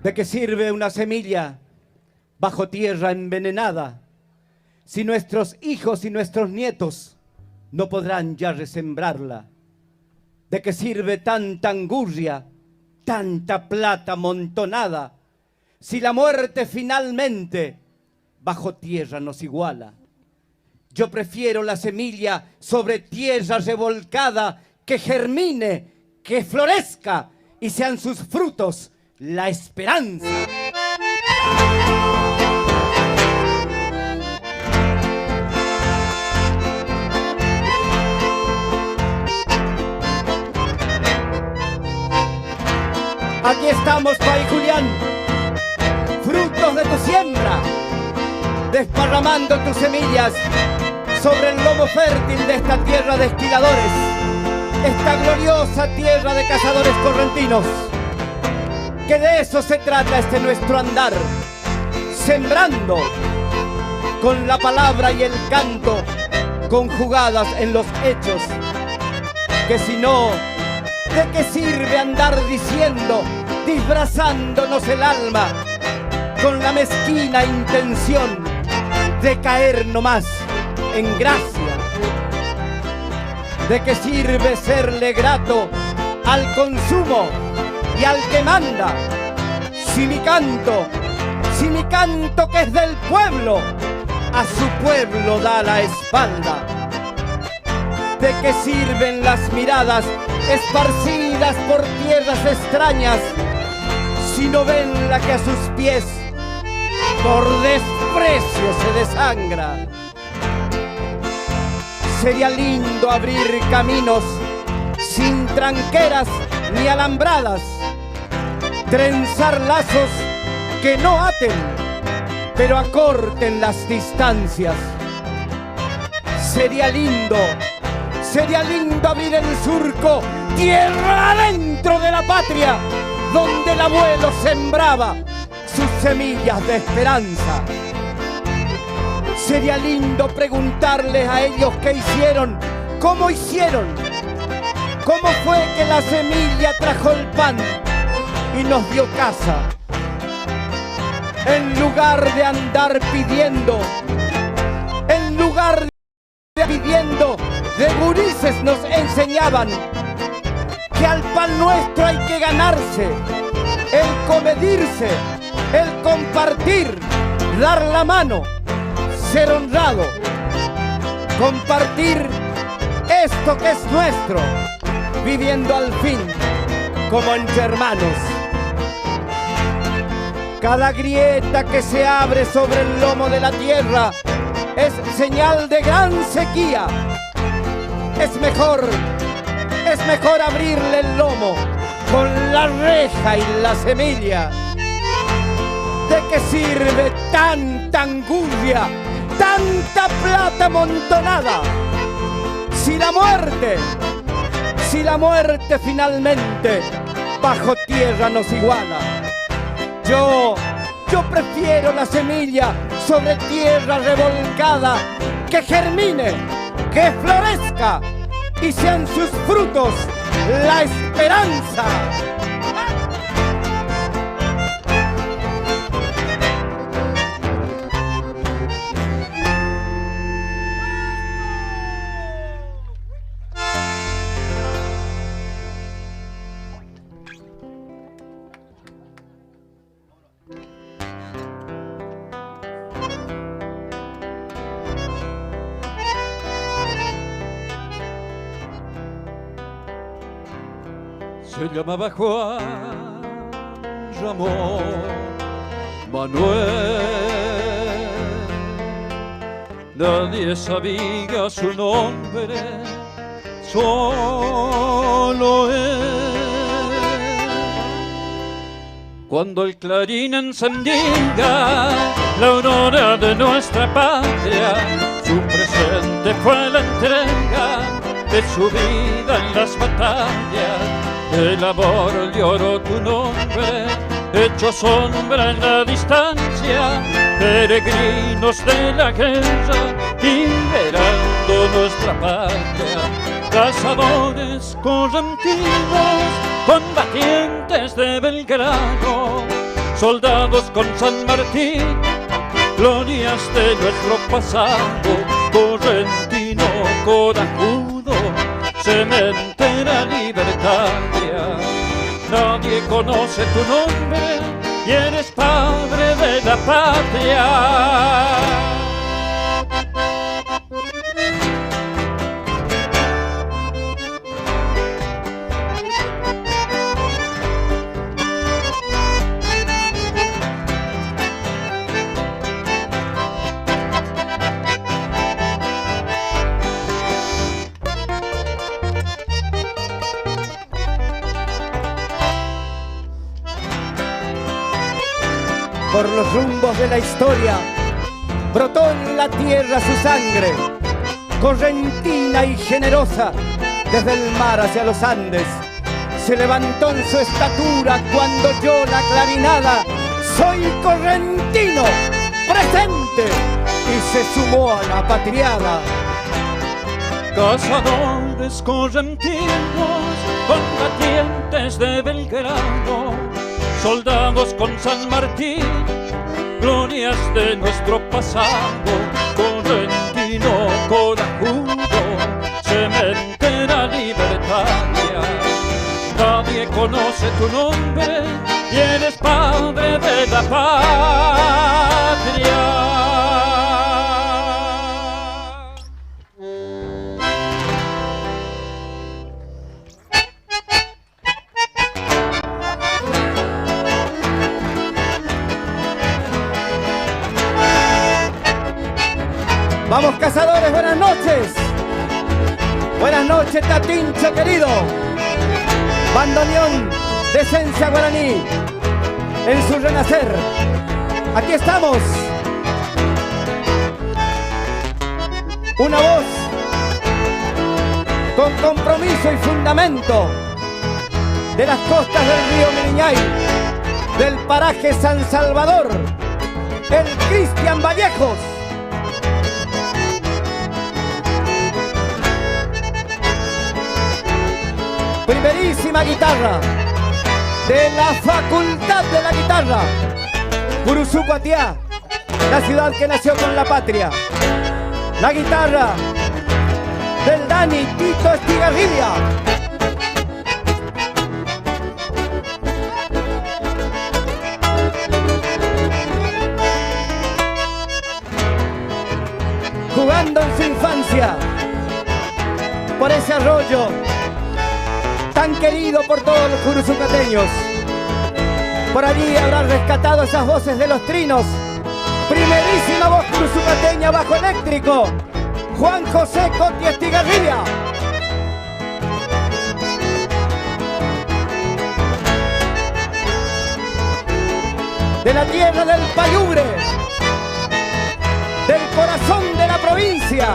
¿De qué sirve una semilla bajo tierra envenenada si nuestros hijos y nuestros nietos no podrán ya resembrarla? ¿De qué sirve tanta angurria, tanta plata amontonada si la muerte finalmente bajo tierra nos iguala? Yo prefiero la semilla sobre tierra revolcada, que germine, que florezca y sean sus frutos la esperanza. Aquí estamos, Pai Julián, frutos de tu siembra, desparramando tus semillas sobre el lomo fértil de esta tierra de esquiladores, esta gloriosa tierra de cazadores correntinos. Que de eso se trata este nuestro andar, sembrando con la palabra y el canto conjugadas en los hechos. Que si no, ¿de qué sirve andar diciendo, disfrazándonos el alma con la mezquina intención de caer nomás en gracia? ¿De qué sirve serle grato al consumo y al que manda si mi canto que es del pueblo, a su pueblo da la espalda? ¿De qué sirven las miradas esparcidas por tierras extrañas si no ven la que a sus pies por desprecio se desangra? Sería lindo abrir caminos sin tranqueras ni alambradas, trenzar lazos que no aten, pero acorten las distancias. Sería lindo abrir el surco, tierra adentro de la patria, donde el abuelo sembraba sus semillas de esperanza. Sería lindo preguntarles a ellos qué hicieron, cómo hicieron, cómo fue que la semilla trajo el pan y nos dio casa. En lugar de andar pidiendo, de gurises nos enseñaban que al pan nuestro hay que ganarse, el comedirse, el compartir, dar la mano, ser honrado, compartir esto que es nuestro, viviendo al fin como entre hermanos. Cada grieta que se abre sobre el lomo de la tierra es señal de gran sequía. Es mejor abrirle el lomo con la reja y la semilla. ¿De qué sirve tanta angurria, tanta plata amontonada si la muerte finalmente bajo tierra nos iguala? Yo prefiero la semilla sobre tierra revolcada, que germine, que florezca y sean sus frutos la esperanza. Se llamaba Juan Ramón Manuel, nadie sabía su nombre, solo él. Cuando el clarín encendía la aurora de nuestra patria, su presente fue la entrega de su vida en las batallas. El amor lloró tu nombre, hecho sombra en la distancia, peregrinos de la guerra, liberando nuestra patria. cazadores correntinos, combatientes de Belgrano, soldados con San Martín, glorias de nuestro pasado, correntino, corajudo, cementera libertaria. Nadie conoce tu nombre y eres padre de la patria. Por los rumbos de la historia brotó en la tierra su sangre, correntina y generosa, desde el mar hacia los Andes. Se levantó en su estatura cuando oyó la clarinada: soy correntino, presente, y se sumó a la patriada. Cazadores correntinos, combatientes de Belgrano, soldados con San Martín, glorias de nuestro pasado, correntino, corajudo, cementera libertaria. Nadie conoce tu nombre y eres padre de la patria. Vamos, cazadores, buenas noches. Buenas noches, Tatincho querido. Bandoneón de esencia guaraní en su renacer. Aquí estamos. Una voz con compromiso y fundamento de las costas del río Miriñay, del paraje San Salvador, el Cristian Vallejos. Primerísima guitarra de la Facultad de la Guitarra, Curuzucuatiá, la ciudad que nació con la patria. La guitarra del Dani Tito Estigarribia. Jugando en su infancia por ese arroyo tan querido por todos los curuzucateños. Por allí habrá rescatado esas voces de los trinos. Primerísima voz curuzucateña bajo eléctrico, Juan José Coti Estigarribia. De la tierra del Payubre, del corazón de la provincia,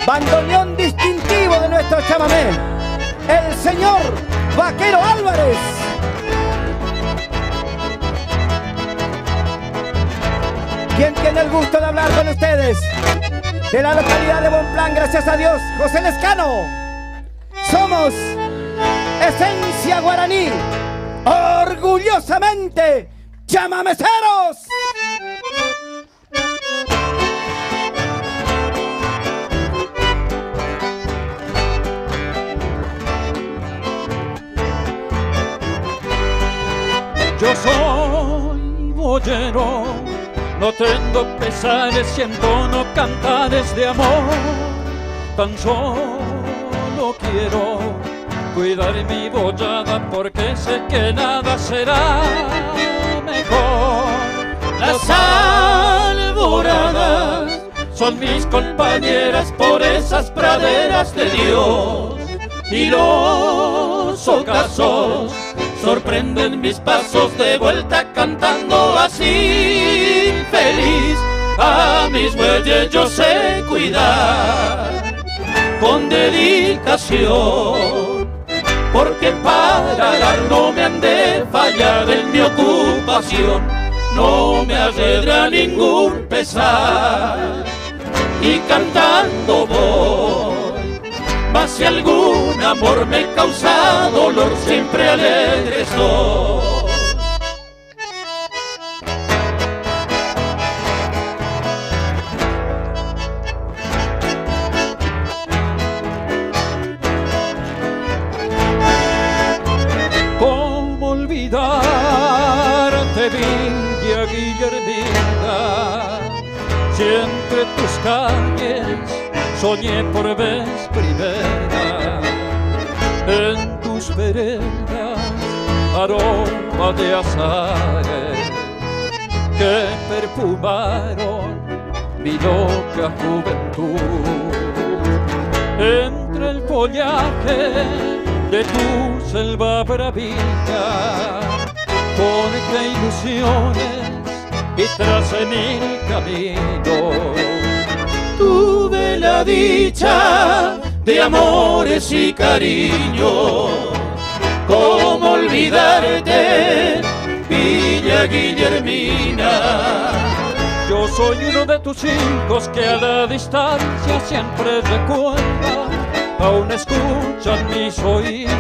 bandoneón distintivo de nuestro chamamé, el señor Vaquero Álvarez. ¿Quién tiene el gusto de hablar con ustedes? De la localidad de Bonplan, gracias a Dios, José Lescano. Somos esencia guaraní, orgullosamente chamameceros. Yo soy boyero, no tengo pesares y entono cantares de amor. Tan solo quiero cuidar mi boyada porque sé que nada será mejor. Las alboradas son mis compañeras por esas praderas de Dios, y los ocasos sorprenden mis pasos de vuelta cantando así feliz. A mis bueyes yo sé cuidar con dedicación, porque para arar no me han de fallar en mi ocupación. No me arredra ningún pesar y cantando voy. Mas si algún amor me causa dolor, siempre alegre estoy. de Villa Guillermina. Si entre tus calles soñé por vez primera, en tus veredas aroma de azares que perfumaron mi loca juventud. Entre el follaje de tu selva bravía, forjé ilusiones y tracé mil caminos. Tuve la dicha de amores y cariños. ¿Cómo olvidarte, Villa Guillermina? Yo soy uno de tus hijos que a la distancia siempre recuerda. Aún escuchan mis oídos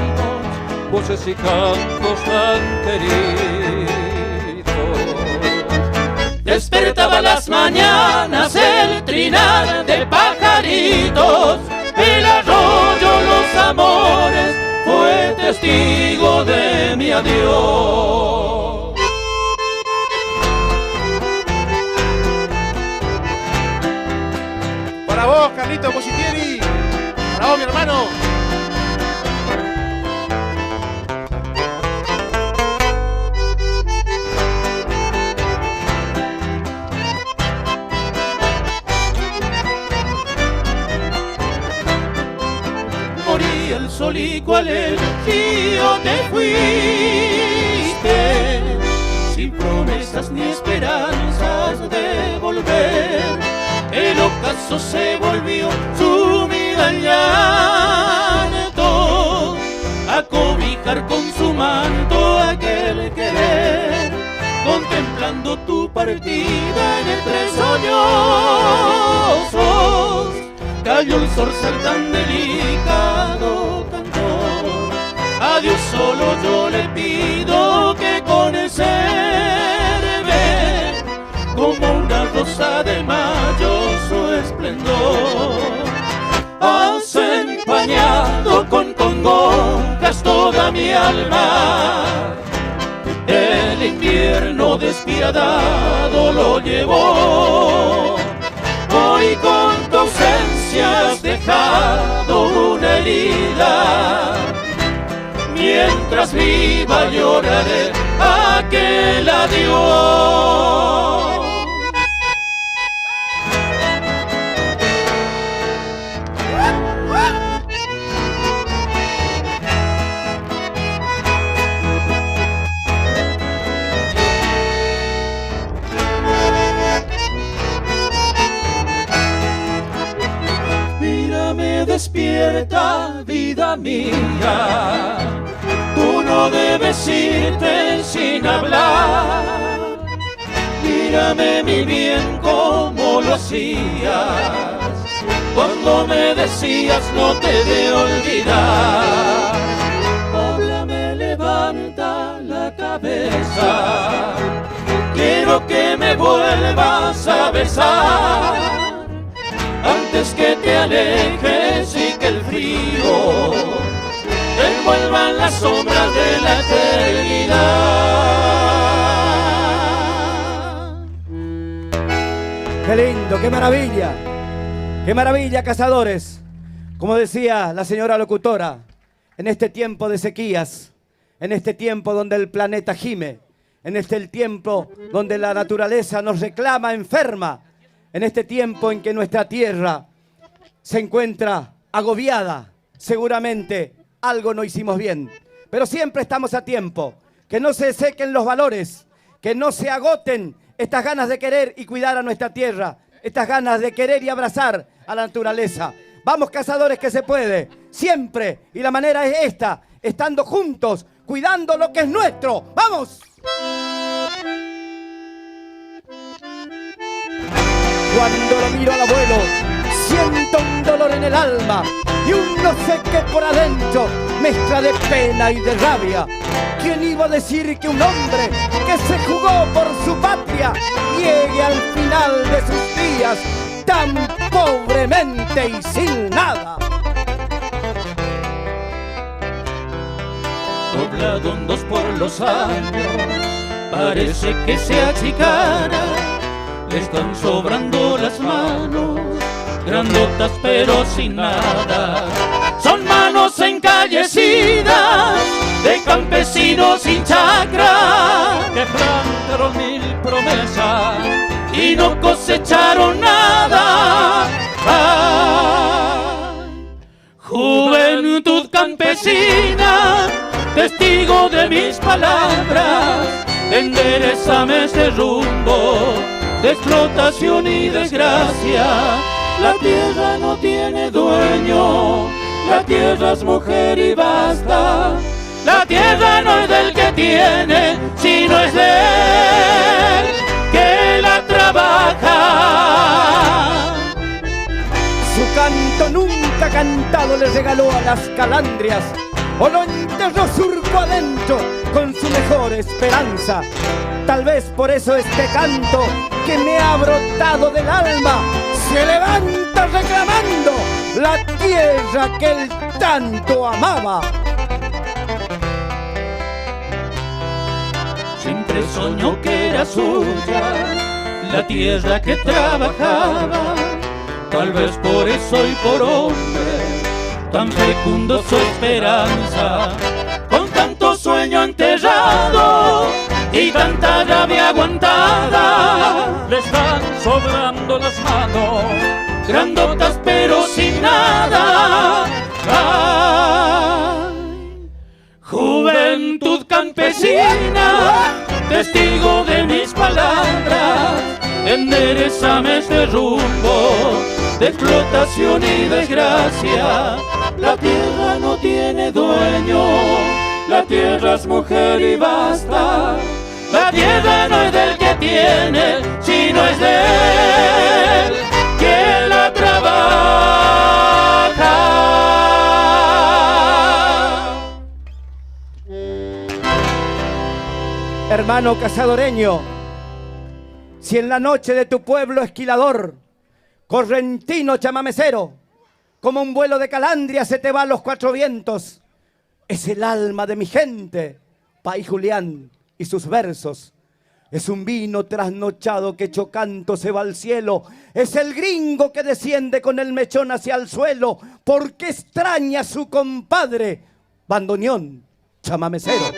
voces y cantos tan queridos. Despertaba las mañanas el trinar de pajaritos. El arroyo, los amores, fue testigo de mi adiós. Para vos, Carlito Positieri. Para vos, mi hermano. Morí el sol y cual el río te fuiste, sin promesas ni esperanzas de volver. El ocaso se volvió sumida en llanto, a cobijar con su manto aquel querer. Contemplando tu partida entre soñosos, cayó el zorzal tan delicado cantor. A Dios solo yo le pido que conserve como una rosa de mayo su esplendor. Has empañado con congojas toda mi alma, el invierno despiadado lo llevó. Hoy con tu ausencia has dejado una herida, mientras viva lloraré aquel adiós. Despierta, vida mía, tú no debes irte sin hablar. Mírame mi bien como lo hacías cuando me decías no te de olvidar. Háblame, levanta la cabeza, quiero que me vuelvas a besar antes que te alejes y que el frío te envuelva en las sombras de la eternidad. ¡Qué lindo, qué maravilla! ¡Qué maravilla, cazadores! Como decía la señora locutora, en este tiempo de sequías, en este tiempo donde el planeta gime, en este tiempo donde la naturaleza nos reclama enferma, en este tiempo en que nuestra tierra se encuentra agobiada, seguramente algo no hicimos bien. Pero siempre estamos a tiempo. Que no se sequen los valores, que no se agoten estas ganas de querer y cuidar a nuestra tierra, estas ganas de querer y abrazar a la naturaleza. Vamos, cazadores, que se puede, siempre. Y la manera es esta, estando juntos, cuidando lo que es nuestro. ¡Vamos! Cuando lo miro al abuelo, siento un dolor en el alma y un no sé qué por adentro, mezcla de pena y de rabia. ¿Quién iba a decir que un hombre que se jugó por su patria llegue al final de sus días tan pobremente y sin nada? Doblado en dos por los años, parece que se achicara, le están sobrando las manos, grandotas pero sin nada. Son manos encallecidas de campesinos sin chacra, que plantaron 1000 promesas y no cosecharon nada. ¡Ay! Juventud campesina, testigo de mis palabras, enderezame este rumbo de explotación y desgracia. La tierra no tiene dueño, la tierra es mujer y basta. La tierra no es del que tiene, sino es de él que la trabaja. Su canto nunca cantado le regaló a las calandrias, o lo enterró surco adentro con su mejor esperanza. Tal vez por eso este canto que me ha brotado del alma se levanta reclamando la tierra que él tanto amaba. Siempre soñó que era suya la tierra que trabajaba. Tal vez por eso y por hombre tan fecundo su esperanza. Con tanto sueño enterrado y tanta rabia aguantada, le están sobrando las manos, grandotas pero sin nada. ¡Ay! Juventud campesina, testigo de mis palabras, enderezame este rumbo de explotación y desgracia. La tierra no tiene dueño, la tierra es mujer y basta. La tierra no es del que tiene, sino es de él que la trabaja. Hermano casadoreño, si en la noche de tu pueblo esquilador, correntino chamamecero, como un vuelo de calandria se te va a los 4 vientos, es el alma de mi gente, Pai Julián y sus versos. Es un vino trasnochado que chocando se va al cielo. Es el gringo que desciende con el mechón hacia el suelo, porque extraña a su compadre, bandoneón chamamecero.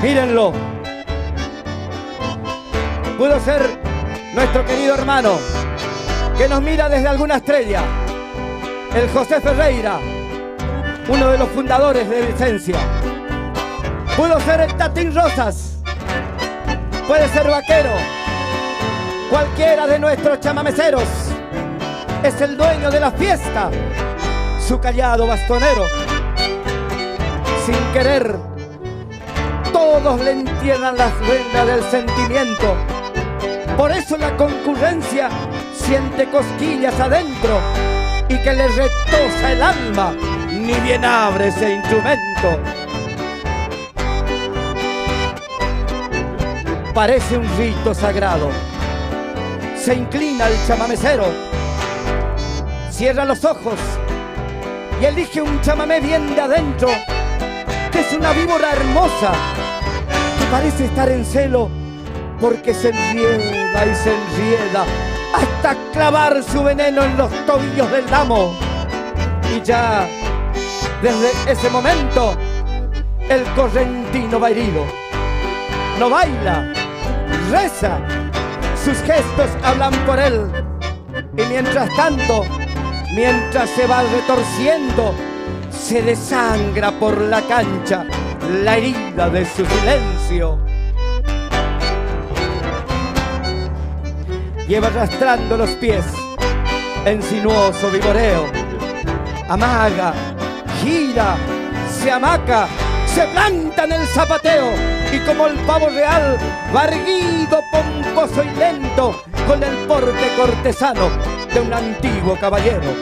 Mírenlo. Pudo ser nuestro querido hermano que nos mira desde alguna estrella, el José Ferreira, uno de los fundadores de Licencia. Pudo ser el Tatín Rosas, puede ser Vaquero, cualquiera de nuestros chamameceros. Es el dueño de la fiesta, su callado bastonero. Sin querer, todos le entierran las vendas del sentimiento. Por eso la concurrencia siente cosquillas adentro y que le retosa el alma, ni bien abre ese instrumento. Parece un rito sagrado. Se inclina el chamamecero, cierra los ojos y elige un chamamé bien de adentro, que es una víbora hermosa que parece estar en celo, porque se enrieda y se enrieda hasta clavar su veneno en los tobillos del damo. Y ya desde ese momento el correntino va herido. No baila, reza, sus gestos hablan por él. Y mientras tanto, mientras se va retorciendo, se desangra por la cancha la herida de su silencio. Lleva arrastrando los pies en sinuoso vigoreo. Amaga, gira, se hamaca, se planta en el zapateo y como el pavo real va erguido, pomposo y lento, con el porte cortesano de un antiguo caballero.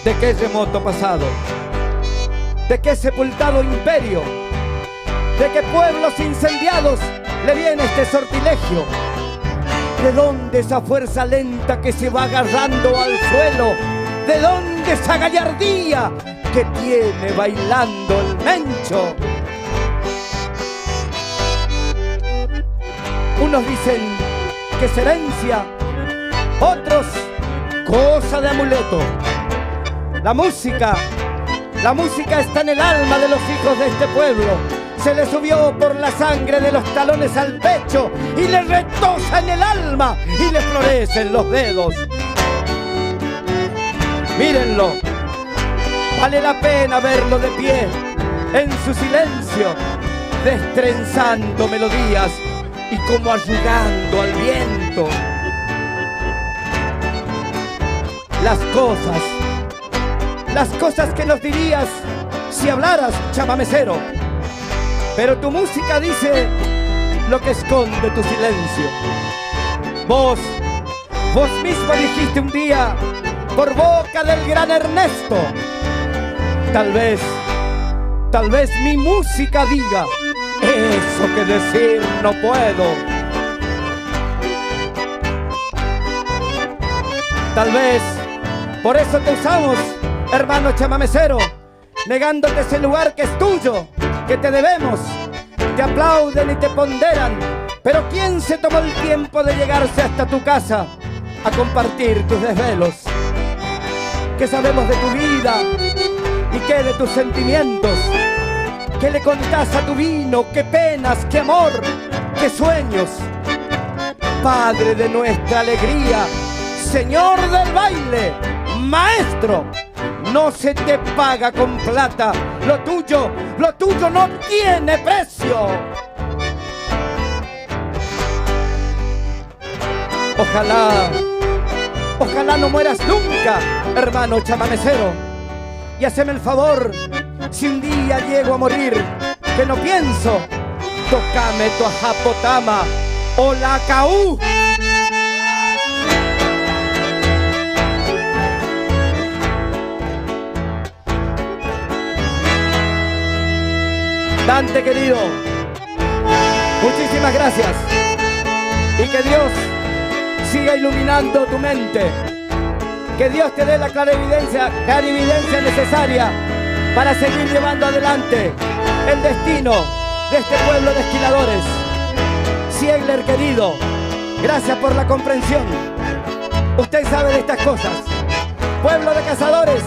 ¿De qué remoto pasado? ¿De qué sepultado imperio? ¿De qué pueblos incendiados le viene este sortilegio? ¿De dónde esa fuerza lenta que se va agarrando al suelo? ¿De dónde esa gallardía que tiene bailando el mencho? Unos dicen que es herencia, otros cosa de amuleto. La música está en el alma de los hijos de este pueblo. Se le subió por la sangre de los talones al pecho y le retosa en el alma y le florecen los dedos. Mírenlo, vale la pena verlo de pie, en su silencio, destrenzando melodías y como arrugando al viento. Las cosas que nos dirías si hablaras, chamamecero. Pero tu música dice lo que esconde tu silencio. Vos mismo dijiste un día, por boca del gran Ernesto, tal vez mi música diga eso que decir no puedo. Tal vez por eso te usamos, hermano chamamecero, negándote ese lugar que es tuyo, que te debemos. Te aplauden y te ponderan, pero ¿quién se tomó el tiempo de llegarse hasta tu casa a compartir tus desvelos? ¿Qué sabemos de tu vida y qué de tus sentimientos? ¿Qué le contás a tu vino? ¿Qué penas? ¿Qué amor? ¿Qué sueños? Padre de nuestra alegría, señor del baile, maestro, no se te paga con plata. Lo tuyo no tiene precio. Ojalá no mueras nunca, hermano chamamecero. Y haceme el favor, si un día llego a morir, que no pienso, tocame tu ajapotama o la caú. Dante querido, muchísimas gracias y que Dios siga iluminando tu mente, que Dios te dé la clarividencia necesaria para seguir llevando adelante el destino de este pueblo de esquiladores. Ziegler querido, gracias por la comprensión, usted sabe de estas cosas. Pueblo de cazadores,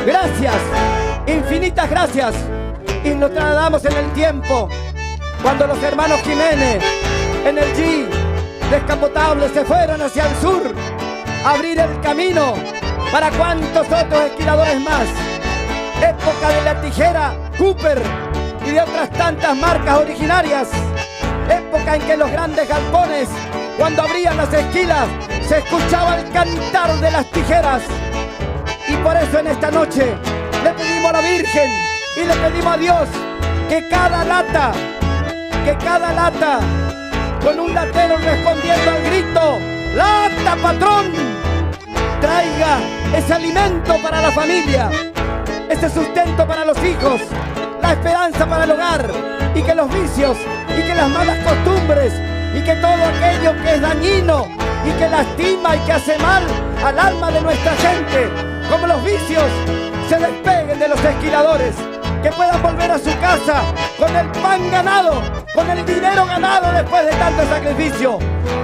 gracias, infinitas gracias. Y nos trasladamos en el tiempo, cuando los hermanos Jiménez en el G descapotable se fueron hacia el sur a abrir el camino para cuantos otros esquiladores más. Época de la tijera Cooper y de otras tantas marcas originarias. Época en que los grandes galpones, cuando abrían las esquilas, se escuchaba el cantar de las tijeras. Y por eso en esta noche le pedimos a la Virgen y le pedimos a Dios que cada lata, con un latero respondiendo al grito, ¡lata, patrón!, traiga ese alimento para la familia, ese sustento para los hijos, la esperanza para el hogar, y que los vicios, y que las malas costumbres, y que todo aquello que es dañino, y que lastima y que hace mal al alma de nuestra gente, como los vicios, se despeguen de los esquiladores, que puedan volver a su casa con el pan ganado, con el dinero ganado después de tanto sacrificio.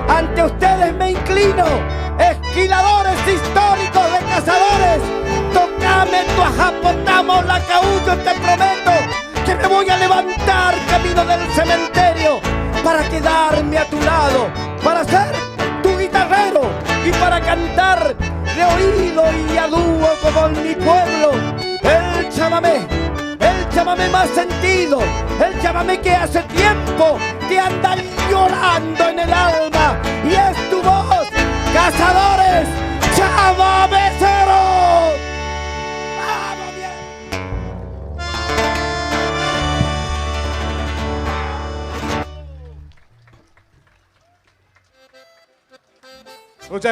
Ante ustedes me inclino, esquiladores históricos de cazadores. Tocame tu ajapotamo, la caullo, te prometo que me voy a levantar camino del cementerio para quedarme a tu lado, para ser tu guitarrero y para cantar de oído y a dúo como en mi pueblo el chamamé más sentido, el chamamé que hace tiempo te anda llorando en el alma, y es tu voz, cazadores, chamamé.